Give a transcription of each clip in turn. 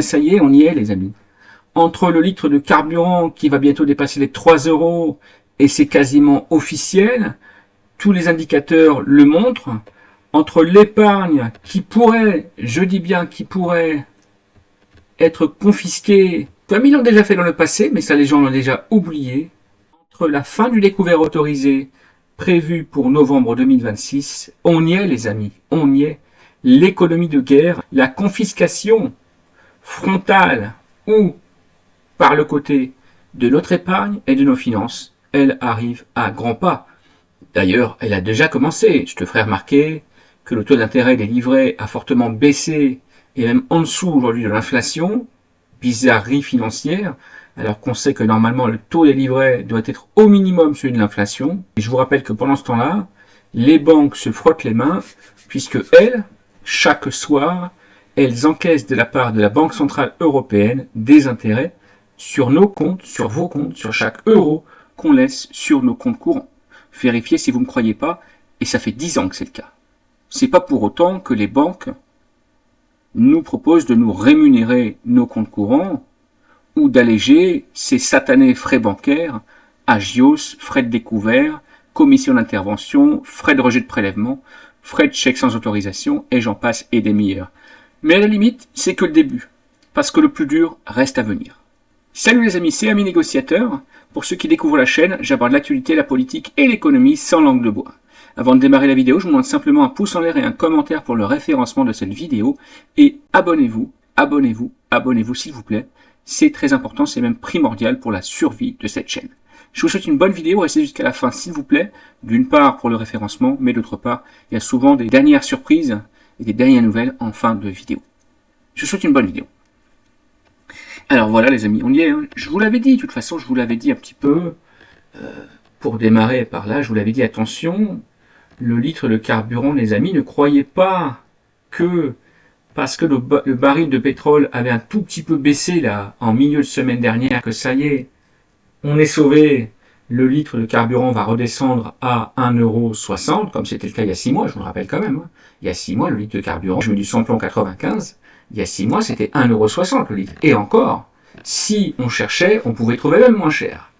Ça y est, on y est les amis. Entre le litre de carburant qui va bientôt dépasser les 3 euros, et c'est quasiment officiel, tous les indicateurs le montrent, entre l'épargne qui pourrait, je dis bien qui pourrait, être confisquée, comme ils l'ont déjà fait dans le passé, mais ça les gens l'ont déjà oublié, entre la fin du découvert autorisé prévu pour novembre 2026, on y est les amis, on y est. L'économie de guerre, la confiscation frontale ou par le côté de notre épargne et de nos finances, elle arrive à grands pas. D'ailleurs, elle a déjà commencé. Je te ferai remarquer que le taux d'intérêt des livrets a fortement baissé et même en dessous aujourd'hui de l'inflation, bizarrerie financière, alors qu'on sait que normalement le taux des livrets doit être au minimum celui de l'inflation. Et je vous rappelle que pendant ce temps-là, les banques se frottent les mains puisque elles, chaque soir, elles encaissent de la part de la Banque Centrale Européenne des intérêts sur nos comptes, sur vos comptes, sur chaque euro qu'on laisse sur nos comptes courants. Vérifiez si vous ne me croyez pas, et ça fait 10 ans que c'est le cas. C'est pas pour autant que les banques nous proposent de nous rémunérer nos comptes courants ou d'alléger ces satanés frais bancaires, agios, frais de découvert, commission d'intervention, frais de rejet de prélèvement, frais de chèque sans autorisation, et j'en passe et des meilleurs. Mais à la limite, c'est que le début, parce que le plus dur reste à venir. Salut les amis, c'est Ami Négociateur. Pour ceux qui découvrent la chaîne, j'aborde l'actualité, la politique et l'économie sans langue de bois. Avant de démarrer la vidéo, je vous demande simplement un pouce en l'air et un commentaire pour le référencement de cette vidéo. Et abonnez-vous, abonnez-vous, abonnez-vous s'il vous plaît. C'est très important, c'est même primordial pour la survie de cette chaîne. Je vous souhaite une bonne vidéo, restez jusqu'à la fin s'il vous plaît. D'une part pour le référencement, mais d'autre part, il y a souvent des dernières surprises et des dernières nouvelles en fin de vidéo. Je vous souhaite une bonne vidéo. Alors voilà les amis, on y est. Hein. Je vous l'avais dit, de toute façon, je vous l'avais dit un petit peu. Pour démarrer par là, je vous l'avais dit, attention, le litre de carburant, les amis, ne croyez pas que parce que le baril de pétrole avait un tout petit peu baissé là en milieu de semaine dernière, que ça y est, on est sauvé, le litre de carburant va redescendre à 1,60 €, comme c'était le cas il y a 6 mois, je vous le rappelle quand même. Hein. Il y a 6 mois, le litre de carburant, je mets du samplon 95, il y a 6 mois, c'était 1,60 € le litre. Et encore, si on cherchait, on pouvait trouver même moins cher.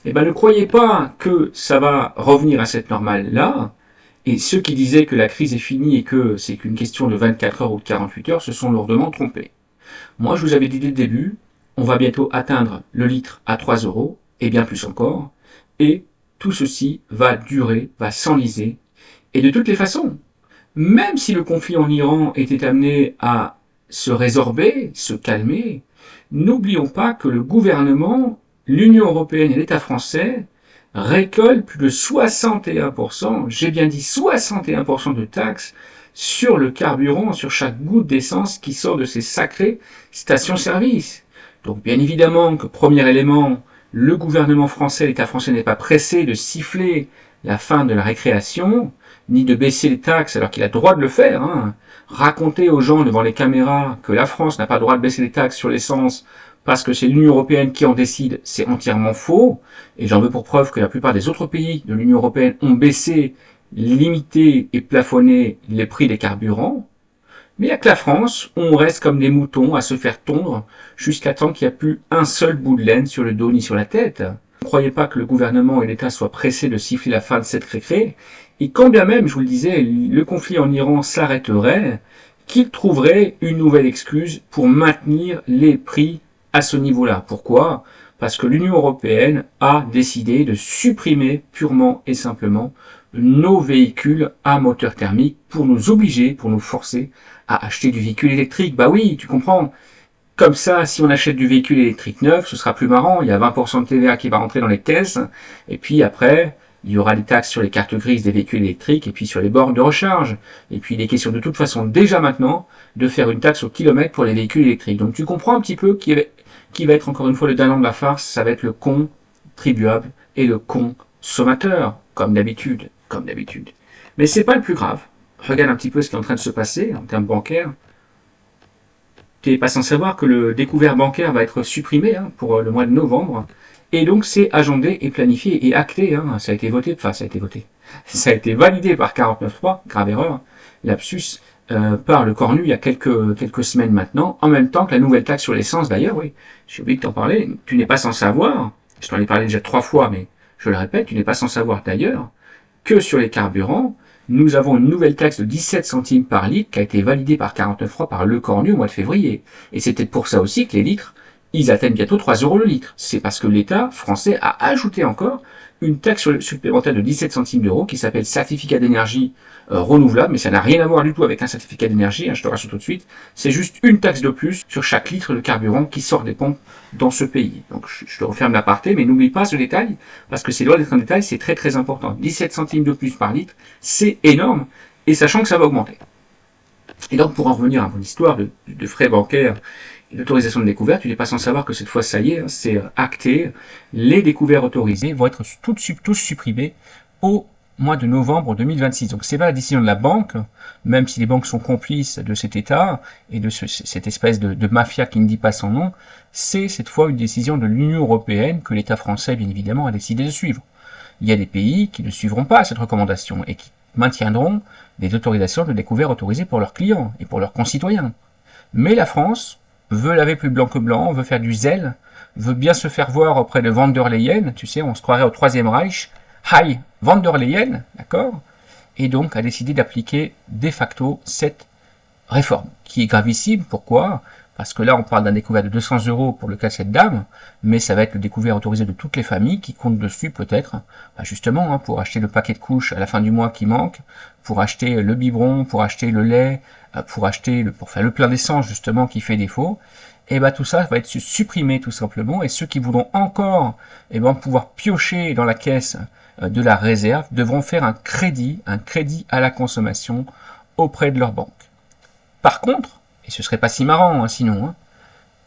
Eh bien, ne croyez pas que ça va revenir à cette normale-là. Et ceux qui disaient que la crise est finie et que c'est qu'une question de 24 heures ou de 48 heures se sont lourdement trompés. Moi, je vous avais dit dès le début, on va bientôt atteindre le litre à 3 €, et bien plus encore. Et tout ceci va durer, va s'enliser. Et de toutes les façons, même si le conflit en Iran était amené à se résorber, se calmer, n'oublions pas que le gouvernement, l'Union européenne et l'État français récoltent plus de 61%, j'ai bien dit 61% de taxes sur le carburant, sur chaque goutte d'essence qui sort de ces sacrées stations-service. Donc bien évidemment que premier élément, le gouvernement français, l'État français n'est pas pressé de siffler la fin de la récréation, ni de baisser les taxes alors qu'il a le droit de le faire. Hein. Raconter aux gens devant les caméras que la France n'a pas le droit de baisser les taxes sur l'essence parce que c'est l'Union européenne qui en décide, c'est entièrement faux. Et j'en veux pour preuve que la plupart des autres pays de l'Union européenne ont baissé, limité et plafonné les prix des carburants. Mais il n'y a que la France, on reste comme des moutons à se faire tondre jusqu'à temps qu'il n'y a plus un seul bout de laine sur le dos ni sur la tête. Ne croyez pas que le gouvernement et l'État soient pressés de siffler la fin de cette récré. Et quand bien même, je vous le disais, le conflit en Iran s'arrêterait, qu'ils trouveraient une nouvelle excuse pour maintenir les prix à ce niveau-là. Pourquoi ? Parce que l'Union européenne a décidé de supprimer purement et simplement nos véhicules à moteur thermique pour nous obliger, pour nous forcer à acheter du véhicule électrique. Bah oui, tu comprends. Comme ça, si on achète du véhicule électrique neuf, ce sera plus marrant. Il y a 20% de TVA qui va rentrer dans les caisses. Et puis après, il y aura des taxes sur les cartes grises des véhicules électriques et puis sur les bornes de recharge. Et puis il est question de toute façon déjà maintenant de faire une taxe au kilomètre pour les véhicules électriques. Donc tu comprends un petit peu qui va être encore une fois le dindon de la farce. Ça va être le contribuable et le consommateur, comme d'habitude. Mais c'est pas le plus grave. Regarde un petit peu ce qui est en train de se passer en termes bancaires. Tu n'es pas sans savoir que le découvert bancaire va être supprimé pour le mois de novembre. Et donc c'est agendé et planifié et acté. Hein. Ça a été validé par 49.3, grave erreur, lapsus. par le Cornu il y a quelques semaines maintenant, en même temps que la nouvelle taxe sur l'essence d'ailleurs, oui, j'ai oublié de t'en parler, tu n'es pas sans savoir, je t'en ai parlé déjà 3 fois, mais je le répète, tu n'es pas sans savoir d'ailleurs, que sur les carburants, nous avons une nouvelle taxe de 17 centimes par litre qui a été validée par 49 fois par le Cornu au mois de février. Et c'est peut-être pour ça aussi que les litres, ils atteignent bientôt 3 € le litre. C'est parce que l'État français a ajouté encore une taxe supplémentaire de 17 centimes d'euros qui s'appelle certificat d'énergie renouvelable, mais ça n'a rien à voir du tout avec un certificat d'énergie, je te rassure tout de suite. C'est juste une taxe de plus sur chaque litre de carburant qui sort des pompes dans ce pays. Donc je te referme l'aparté, mais n'oublie pas ce détail, parce que c'est loin d'être un détail, c'est très très important. 17 centimes de plus par litre, c'est énorme, et sachant que ça va augmenter. Et donc pour en revenir à mon histoire de frais bancaires, l'autorisation de découvert, tu n'es pas sans savoir que cette fois, ça y est, c'est acté. Les découverts autorisés vont être tous supprimés au mois de novembre 2026. Donc c'est pas la décision de la banque, même si les banques sont complices de cet État et de cette espèce de mafia qui ne dit pas son nom, c'est cette fois une décision de l'Union européenne que l'État français, bien évidemment, a décidé de suivre. Il y a des pays qui ne suivront pas cette recommandation et qui maintiendront des autorisations de découvert autorisées pour leurs clients et pour leurs concitoyens. Mais la France veut laver plus blanc que blanc, veut faire du zèle, veut bien se faire voir auprès de von der Leyen, tu sais, on se croirait au Troisième Reich, Hi, von der Leyen, d'accord, et donc a décidé d'appliquer de facto cette réforme, qui est gravissime. Pourquoi? Parce que là, on parle d'un découvert de 200 € pour le cas de cette dame, mais ça va être le découvert autorisé de toutes les familles qui comptent dessus peut-être, justement, pour acheter le paquet de couches à la fin du mois qui manque, pour acheter le biberon, pour acheter le lait, pour faire le plein d'essence justement qui fait défaut. Et tout ça va être supprimé tout simplement, et ceux qui voudront encore pouvoir piocher dans la caisse de la réserve devront faire un crédit à la consommation auprès de leur banque. Par contre, et ce serait pas si marrant sinon,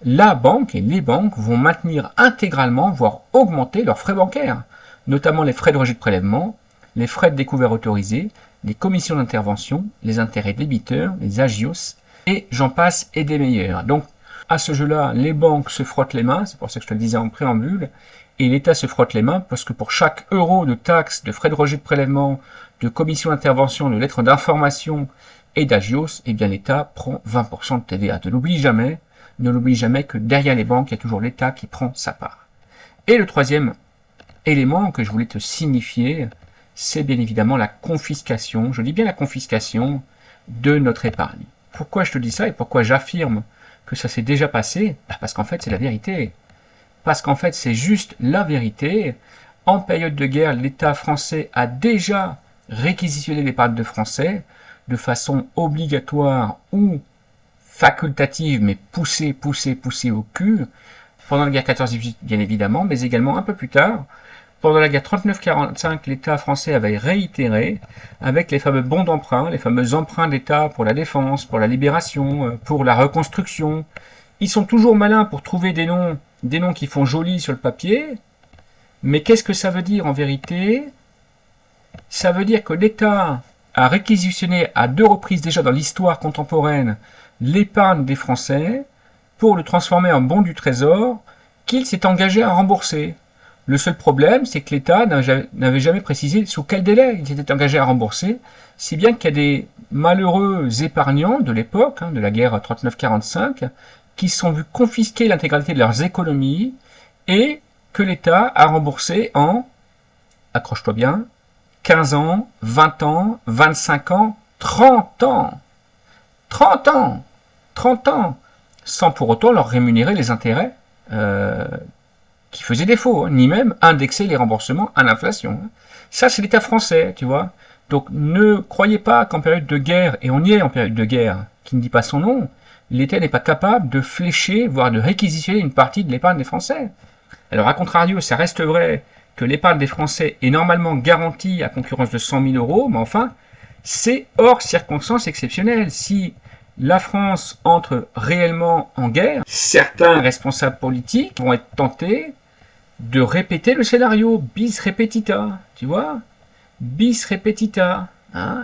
la banque et les banques vont maintenir intégralement, voire augmenter leurs frais bancaires, notamment les frais de rejet de prélèvement, les frais de découvert autorisés, les commissions d'intervention, les intérêts débiteurs, les agios, et j'en passe et des meilleurs. Donc, à ce jeu-là, les banques se frottent les mains, c'est pour ça que je te le disais en préambule, et l'État se frotte les mains parce que pour chaque euro de taxes, de frais de rejet de prélèvement, de commission d'intervention, de lettres d'information et d'agios, l'État prend 20% de TVA. Ne l'oublie jamais que derrière les banques, il y a toujours l'État qui prend sa part. Et le troisième élément que je voulais te signifier, c'est bien évidemment la confiscation, je dis bien la confiscation de notre épargne. Pourquoi je te dis ça et pourquoi j'affirme que ça s'est déjà passé? Parce qu'en fait, c'est la vérité. Parce qu'en fait, c'est juste la vérité. En période de guerre, l'État français a déjà réquisitionné l'épargne de Français de façon obligatoire ou facultative, mais poussée au cul, pendant la guerre 14-18, bien évidemment, mais également un peu plus tard. Pendant la guerre 39-45, l'État français avait réitéré avec les fameux bons d'emprunt, les fameux emprunts d'État pour la défense, pour la libération, pour la reconstruction. Ils sont toujours malins pour trouver des noms qui font joli sur le papier, mais qu'est-ce que ça veut dire en vérité? Ça veut dire que l'État a réquisitionné à 2 reprises déjà dans l'histoire contemporaine l'épargne des Français pour le transformer en bon du Trésor qu'il s'est engagé à rembourser. Le seul problème, c'est que l'État n'avait jamais précisé sous quel délai il s'était engagé à rembourser, si bien qu'il y a des malheureux épargnants de l'époque, de la guerre 39-45, qui se sont vus confisquer l'intégralité de leurs économies et que l'État a remboursé en, accroche-toi bien, 15 ans, 20 ans, 25 ans, 30 ans. 30 ans 30 ans sans pour autant leur rémunérer les intérêts qui faisaient défaut, ni même indexer les remboursements à l'inflation. Ça, c'est l'État français, tu vois. Donc, ne croyez pas qu'en période de guerre, et on y est en période de guerre, qui ne dit pas son nom, l'État n'est pas capable de flécher, voire de réquisitionner une partie de l'épargne des Français. Alors, à contrario, ça reste vrai que l'épargne des Français est normalement garantie à concurrence de 100 000 €, mais enfin, c'est hors circonstances exceptionnelles. Si la France entre réellement en guerre, certains responsables politiques vont être tentés de répéter le scénario bis repetita, tu vois, bis repetita,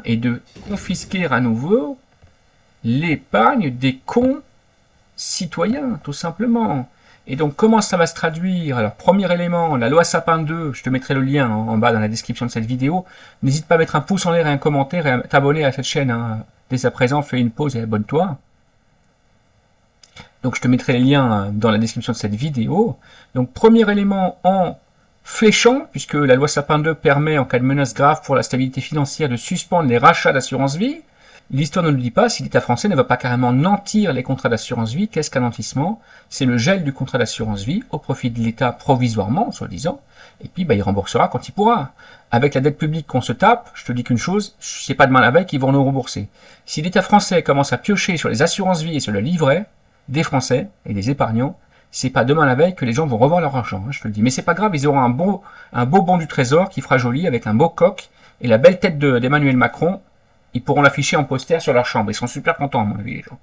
et de confisquer à nouveau l'épargne des citoyens, tout simplement. Et donc, comment ça va se traduire? Alors, premier élément, la loi Sapin 2, je te mettrai le lien en bas dans la description de cette vidéo. N'hésite pas à mettre un pouce en l'air et un commentaire et à t'abonner à cette chaîne. Dès à présent, fais une pause et abonne-toi. Donc je te mettrai les liens dans la description de cette vidéo. Donc premier élément en fléchant, puisque la loi Sapin 2 permet en cas de menace grave pour la stabilité financière de suspendre les rachats d'assurance vie. L'histoire ne nous dit pas si l'État français ne va pas carrément nantir les contrats d'assurance vie. Qu'est-ce qu'un nantissement? C'est le gel du contrat d'assurance vie au profit de l'État provisoirement, soi-disant, et puis il remboursera quand il pourra. Avec la dette publique qu'on se tape, je te dis qu'une chose, c'est pas demain la veille qu'ils vont nous rembourser. Si l'État français commence à piocher sur les assurances vie et sur le livret des Français et des épargnants, c'est pas demain la veille que les gens vont revoir leur argent, je te le dis. Mais c'est pas grave, ils auront un beau bon du trésor qui fera joli avec un beau coq et la belle tête d'Emmanuel Macron. Ils pourront l'afficher en poster sur leur chambre. Ils sont super contents, à mon avis, les gens.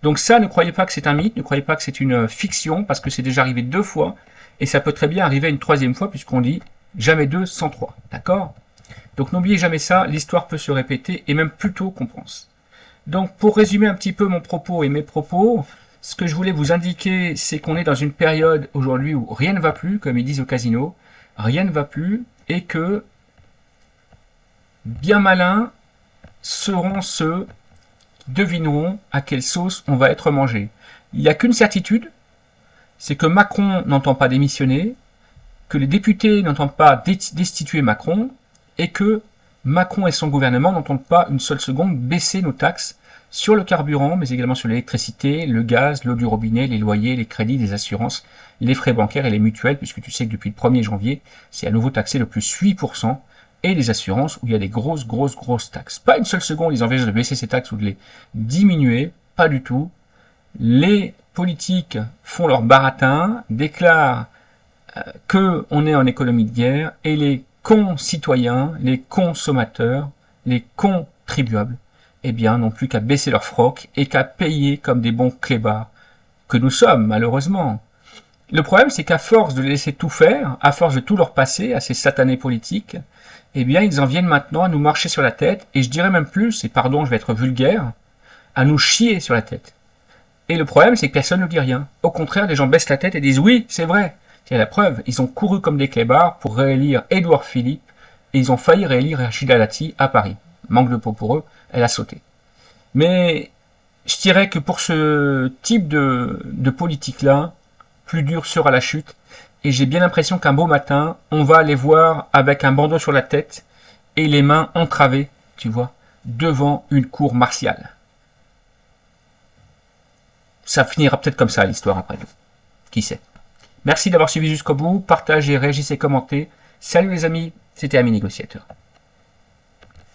Donc ça, ne croyez pas que c'est un mythe, ne croyez pas que c'est une fiction, parce que c'est déjà arrivé 2 fois, et ça peut très bien arriver une 3e fois, puisqu'on dit jamais 2 sans 3. D'accord? Donc n'oubliez jamais ça, l'histoire peut se répéter, et même plus tôt qu'on pense. Donc pour résumer un petit peu mon propos et mes propos, ce que je voulais vous indiquer, c'est qu'on est dans une période aujourd'hui où rien ne va plus, comme ils disent au casino, rien ne va plus, et que bien malin seront ceux qui devineront à quelle sauce on va être mangé. Il n'y a qu'une certitude, c'est que Macron n'entend pas démissionner, que les députés n'entendent pas destituer Macron, et que Macron et son gouvernement n'entendent pas une seule seconde baisser nos taxes sur le carburant, mais également sur l'électricité, le gaz, l'eau du robinet, les loyers, les crédits, les assurances, les frais bancaires et les mutuelles, puisque tu sais que depuis le 1er janvier, c'est à nouveau taxé de plus 8%, et les assurances où il y a des grosses taxes. Pas une seule seconde, ils envisagent de baisser ces taxes ou de les diminuer, pas du tout. Les politiques font leur baratin, déclarent qu'on est en économie de guerre, et les concitoyens, les consommateurs, les contribuables, eh bien, n'ont plus qu'à baisser leur froc et qu'à payer comme des bons clébards que nous sommes, malheureusement. Le problème, c'est qu'à force de les laisser tout faire, à force de tout leur passer à ces satanés politiques, eh bien, ils en viennent maintenant à nous marcher sur la tête, et je dirais même plus, et pardon, je vais être vulgaire, à nous chier sur la tête. Et le problème, c'est que personne ne dit rien. Au contraire, les gens baissent la tête et disent oui, c'est vrai. C'est la preuve, ils ont couru comme des clébards pour réélire Édouard Philippe, et ils ont failli réélire Rachida Dati à Paris. Manque de peau pour eux, elle a sauté. Mais je dirais que pour ce type de politique-là, plus dur sera la chute, et j'ai bien l'impression qu'un beau matin, on va les voir avec un bandeau sur la tête et les mains entravées, tu vois, devant une cour martiale. Ça finira peut-être comme ça l'histoire après tout. Qui sait. Merci d'avoir suivi jusqu'au bout, partagez, réagissez, commentez. Salut les amis, c'était Ami Négociateur.